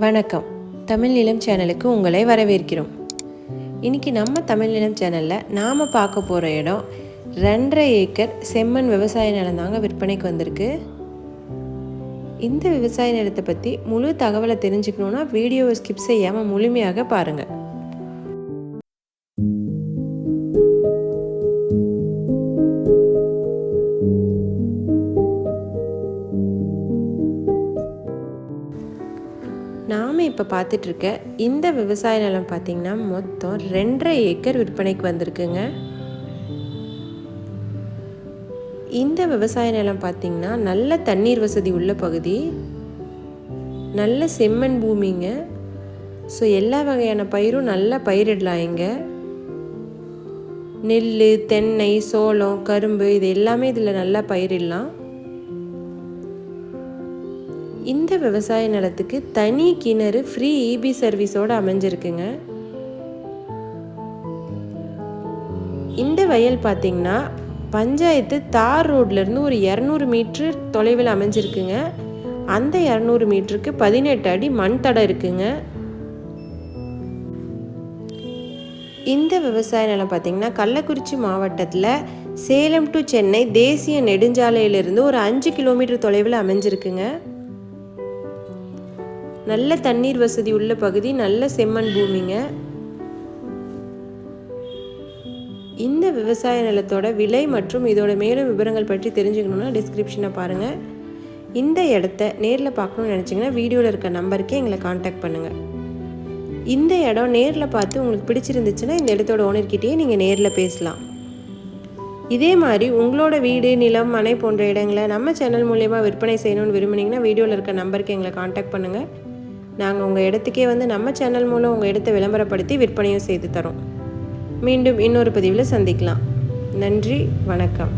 வணக்கம். தமிழ் நிலம் சேனலுக்கு உங்களை வரவேற்கிறோம். இன்றைக்கி நம்ம தமிழ் நிலம் சேனலில் நாம் பார்க்க போகிற இடம் 2.5 ஏக்கர் செம்மண் விவசாய நிலம் தாங்க விற்பனைக்கு வந்திருக்கு. இந்த விவசாய நிலத்தை பற்றி முழு தகவலை தெரிஞ்சுக்கணுன்னா வீடியோவை ஸ்கிப் செய்யாமல் முழுமையாக பாருங்கள். நாம் இப்போ பார்த்துட்ருக்க இந்த விவசாய நிலம் பார்த்திங்கன்னா மொத்தம் 2.5 ஏக்கர் விற்பனைக்கு வந்திருக்குங்க. இந்த விவசாய நிலம் பார்த்திங்கன்னா நல்ல தண்ணீர் வசதி உள்ள பகுதி, நல்ல செம்மண் பூமிங்க. ஸோ எல்லா வகையான பயிரும் நல்லா பயிரிடலாம். இங்கே நெல், தென்னை, சோளம், கரும்பு இது எல்லாமே இதில் நல்லா பயிரிடலாம். இந்த விவசாய நிலத்துக்கு தனி கிணறு ஃப்ரீ இபி சர்வீஸோடு அமைஞ்சிருக்குங்க. இந்த வயல் பார்த்திங்கன்னா பஞ்சாயத்து தார் ரோட்லேருந்து ஒரு 200 மீட்டர் தொலைவில் அமைஞ்சிருக்குங்க. அந்த 200 மீட்டருக்கு 18 அடி மண் தடம் இருக்குங்க. இந்த விவசாய நிலம் பார்த்திங்கன்னா கள்ளக்குறிச்சி மாவட்டத்தில் சேலம் டு சென்னை தேசிய நெடுஞ்சாலையிலிருந்து ஒரு 5 கிலோமீட்டர் தொலைவில் அமைஞ்சிருக்குங்க. நல்ல தண்ணீர் வசதி உள்ள பகுதி, நல்ல செம்மண் பூமிங்க. இந்த விவசாய நிலத்தோட விலை மற்றும் இதோட மேலும் விவரங்கள் பற்றி தெரிஞ்சுக்கணுன்னா டிஸ்கிரிப்ஷனை பாருங்கள். இந்த இடத்த நேரில் பார்க்கணுன்னு நினச்சிங்கன்னா வீடியோவில் இருக்க நம்பருக்கே எங்களை காண்டாக்ட் பண்ணுங்கள். இந்த இடம் நேரில் பார்த்து உங்களுக்கு பிடிச்சிருந்துச்சுன்னா இந்த இடத்தோட ஓனர்கிட்டயே நீங்கள் நேரில் பேசலாம். இதே மாதிரி உங்களோட வீடு, நிலம், மனை போன்ற இடங்களை நம்ம சேனல் மூலயமா விற்பனை செய்யணும்னு விரும்புனீங்கன்னா வீடியோவில் இருக்க நம்பருக்கு எங்களை காண்டாக்ட் பண்ணுங்கள். நாங்கள் உங்கள் இடத்துக்கே வந்து நம்ம சேனல் மூலம் உங்கள் இடத்தை விளம்பரப்படுத்தி விற்பனையும் செய்து தரோம். மீண்டும் இன்னொரு பதிவில் சந்திக்கலாம். நன்றி, வணக்கம்.